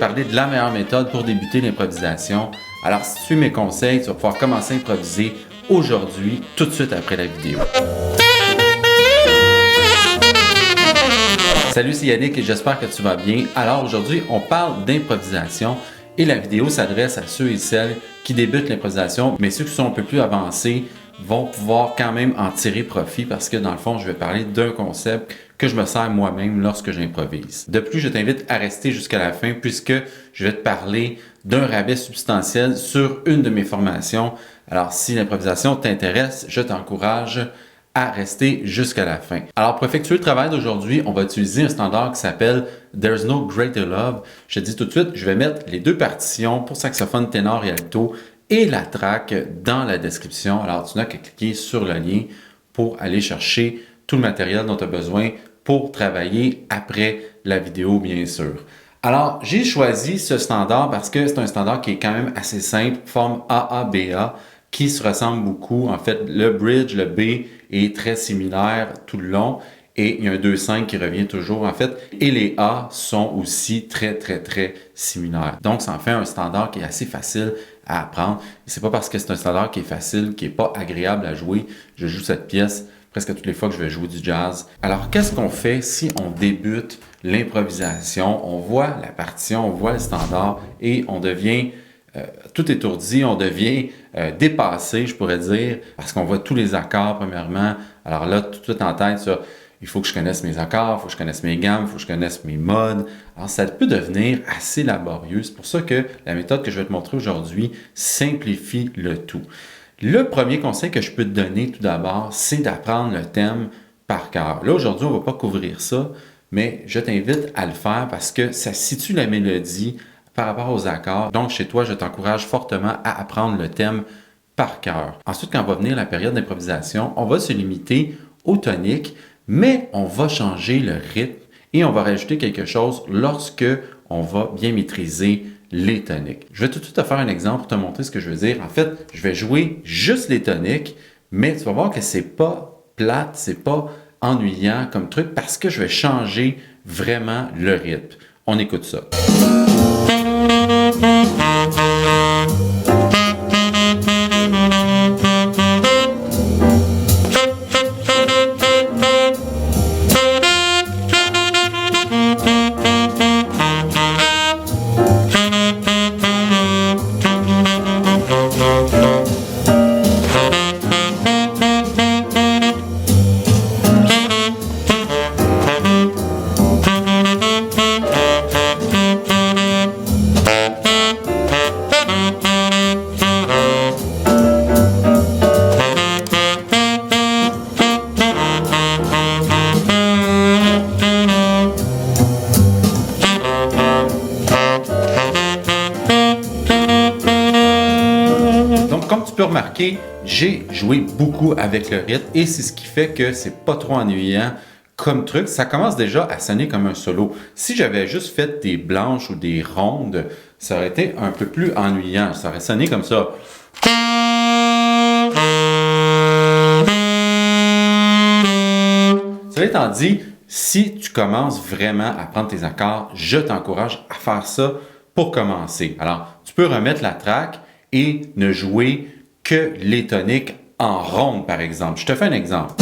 parler de la meilleure méthode pour débuter l'improvisation. Alors, si tu suis mes conseils, tu vas pouvoir commencer à improviser aujourd'hui, tout de suite après la vidéo. Salut, c'est Yannick et j'espère que tu vas bien. Alors aujourd'hui, on parle d'improvisation et la vidéo s'adresse à ceux et celles qui débutent l'improvisation, mais ceux qui sont un peu plus avancés vont pouvoir quand même en tirer profit parce que dans le fond, je vais parler d'un concept que je me sers moi-même lorsque j'improvise. De plus, je t'invite à rester jusqu'à la fin puisque je vais te parler d'un rabais substantiel sur une de mes formations. Alors, si l'improvisation t'intéresse, je t'encourage à rester jusqu'à la fin. Alors, pour effectuer le travail d'aujourd'hui, on va utiliser un standard qui s'appelle There's No Greater Love. Je te dis tout de suite, je vais mettre les deux partitions pour saxophone, ténor et alto et la track dans la description. Alors, tu n'as qu'à cliquer sur le lien pour aller chercher tout le matériel dont tu as besoin pour travailler après la vidéo, bien sûr. Alors, j'ai choisi ce standard parce que c'est un standard qui est quand même assez simple, forme AABA, qui se ressemble beaucoup. En fait, le bridge, le B, est très similaire tout le long et il y a un 2-5 qui revient toujours, en fait, et les A sont aussi très similaires. Donc, ça en fait un standard qui est assez facile à apprendre. Et c'est pas parce que c'est un standard qui est facile, qui est pas agréable à jouer. Je joue cette pièce presque toutes les fois que je vais jouer du jazz. Alors, qu'est-ce qu'on fait si on débute l'improvisation? On voit la partition, on voit le standard et on devient tout étourdi, on devient dépassé, je pourrais dire, parce qu'on voit tous les accords, premièrement. Alors là, tout en tête, ça, il faut que je connaisse mes accords, il faut que je connaisse mes gammes, il faut que je connaisse mes modes. Alors, ça peut devenir assez laborieux. C'est pour ça que la méthode que je vais te montrer aujourd'hui simplifie le tout. Le premier conseil que je peux te donner tout d'abord, c'est d'apprendre le thème par cœur. Là, aujourd'hui, on ne va pas couvrir ça, mais je t'invite à le faire parce que ça situe la mélodie par rapport aux accords. Donc, chez toi, je t'encourage fortement à apprendre le thème par cœur. Ensuite, quand va venir la période d'improvisation, on va se limiter au tonique, mais on va changer le rythme et on va rajouter quelque chose lorsque on va bien maîtriser les toniques. Je vais tout de suite te faire un exemple pour te montrer ce que je veux dire. En fait, je vais jouer juste les toniques, mais tu vas voir que c'est pas plate, c'est pas ennuyant comme truc parce que je vais changer vraiment le rythme. On écoute ça. Comme tu peux remarquer, j'ai joué beaucoup avec le rythme et c'est ce qui fait que c'est pas trop ennuyant comme truc. Ça commence déjà à sonner comme un solo. Si j'avais juste fait des blanches ou des rondes, ça aurait été un peu plus ennuyant. Ça aurait sonné comme ça. Cela étant dit, si tu commences vraiment à prendre tes accords, je t'encourage à faire ça pour commencer. Alors, tu peux remettre la track et ne jouer que les toniques en ronde, par exemple. Je te fais un exemple.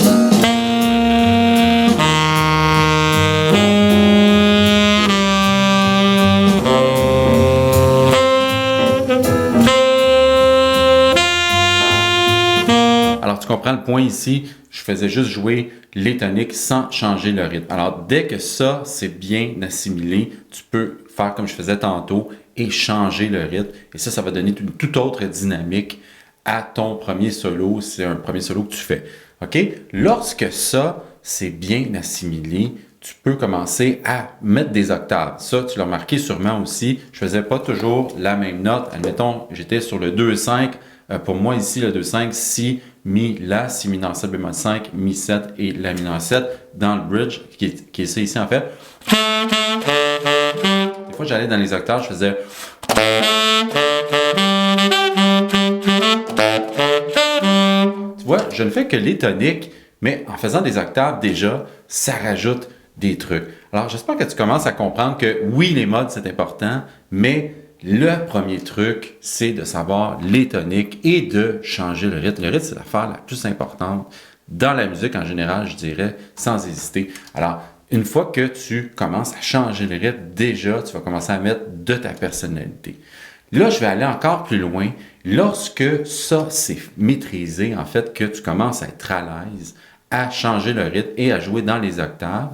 Alors, tu comprends le point ici, je faisais juste jouer les toniques sans changer le rythme. Alors, dès que ça, c'est bien assimilé, tu peux faire comme je faisais tantôt et changer le rythme. Et ça va donner une toute autre dynamique à ton premier solo, si c'est un premier solo que tu fais. OK? Lorsque ça, c'est bien assimilé, tu peux commencer à mettre des octaves. Ça, tu l'as remarqué sûrement aussi. Je ne faisais pas toujours la même note. Admettons, j'étais sur le 2-5. Pour moi, ici, le 2-5, Si, Mi, La, Si mineur 7, bémol 5, Mi 7 et La mineur 7 dans le bridge, qui est ça ici en fait. Des fois, j'allais dans les octaves, je faisais... Tu vois, je ne fais que les toniques, mais en faisant des octaves, déjà, ça rajoute des trucs. Alors, j'espère que tu commences à comprendre que oui, les modes, c'est important, mais le premier truc, c'est de savoir les toniques et de changer le rythme. Le rythme, c'est l'affaire la plus importante dans la musique en général, je dirais, sans hésiter. Alors, une fois que tu commences à changer le rythme, déjà, tu vas commencer à mettre de ta personnalité. Là, je vais aller encore plus loin. Lorsque ça, c'est maîtrisé, en fait, que tu commences à être à l'aise, à changer le rythme et à jouer dans les octaves,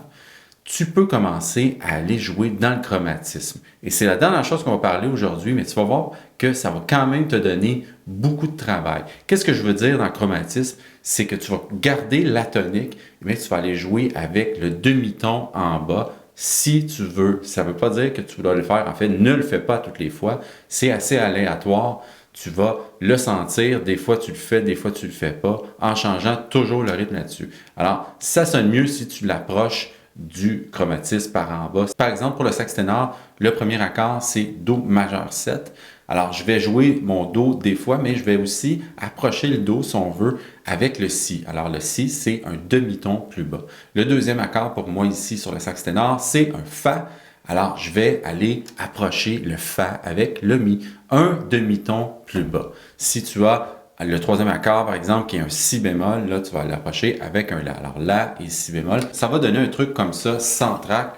tu peux commencer à aller jouer dans le chromatisme. Et c'est la dernière chose qu'on va parler aujourd'hui, mais tu vas voir que ça va quand même te donner beaucoup de travail. Qu'est-ce que je veux dire dans le chromatisme? C'est que tu vas garder la tonique, mais tu vas aller jouer avec le demi-ton en bas si tu veux. Ça ne veut pas dire que tu dois le faire. En fait, ne le fais pas toutes les fois. C'est assez aléatoire. Tu vas le sentir. Des fois, tu le fais, des fois, tu ne le fais pas, en changeant toujours le rythme là-dessus. Alors, ça sonne mieux si tu l'approches du chromatisme par en bas. Par exemple, pour le sax ténor, le premier accord, c'est Do majeur 7. Alors, je vais jouer mon Do des fois, mais je vais aussi approcher le Do, si on veut, avec le Si. Alors, le Si, c'est un demi-ton plus bas. Le deuxième accord, pour moi, ici, sur le sax ténor, c'est un Fa. Alors, je vais aller approcher le Fa avec le Mi, un demi-ton plus bas. Si tu as le troisième accord, par exemple, qui est un Si bémol, là, tu vas l'approcher avec un La. Alors, La et Si bémol, ça va donner un truc comme ça, sans trac.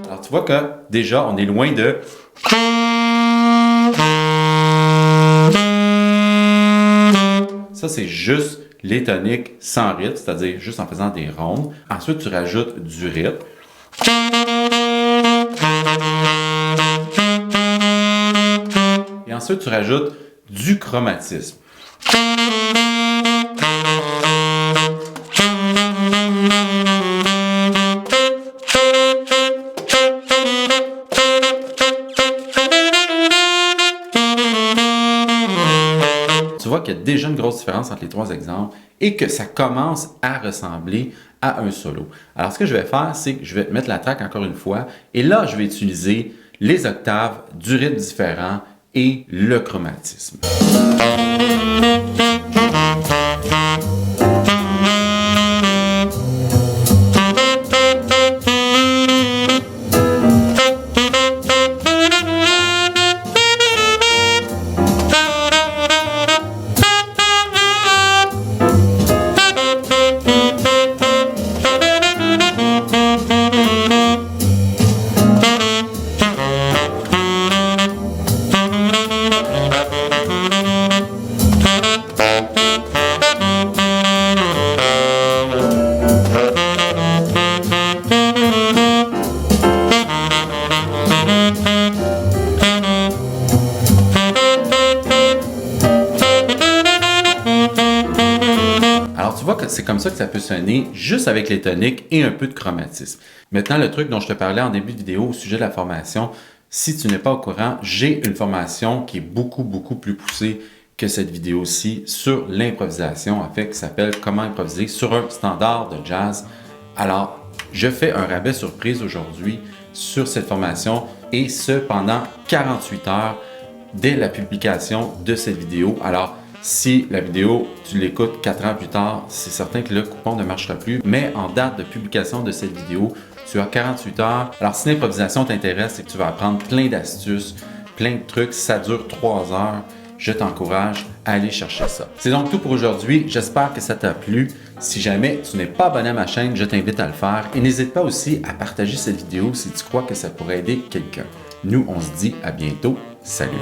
Alors, tu vois que, déjà, on est loin de... Ça, c'est juste les toniques sans rythme, c'est-à-dire juste en faisant des rondes. Ensuite, tu rajoutes du rythme. Et ensuite, tu rajoutes du chromatisme. Tu vois qu'il y a déjà une grosse différence entre les trois exemples et que ça commence à ressembler à un solo. Alors, ce que je vais faire, c'est que je vais mettre la track encore une fois et là, je vais utiliser les octaves, du rythme différent et le chromatisme. Alors, tu vois que c'est comme ça que ça peut sonner, juste avec les toniques et un peu de chromatisme. Maintenant, le truc dont je te parlais en début de vidéo au sujet de la formation, si tu n'es pas au courant, j'ai une formation qui est beaucoup plus poussée que cette vidéo-ci sur l'improvisation, en fait, qui s'appelle « Comment improviser sur un standard de jazz ». Alors, je fais un rabais surprise aujourd'hui sur cette formation et ce pendant 48 heures dès la publication de cette vidéo. Alors, si la vidéo, tu l'écoutes 4 ans plus tard, c'est certain que le coupon ne marchera plus. Mais en date de publication de cette vidéo, tu as 48 heures. Alors, si l'improvisation t'intéresse et que tu vas apprendre plein d'astuces, plein de trucs, ça dure 3 heures, je t'encourage à aller chercher ça. C'est donc tout pour aujourd'hui. J'espère que ça t'a plu. Si jamais tu n'es pas abonné à ma chaîne, je t'invite à le faire. Et n'hésite pas aussi à partager cette vidéo si tu crois que ça pourrait aider quelqu'un. Nous, on se dit à bientôt. Salut!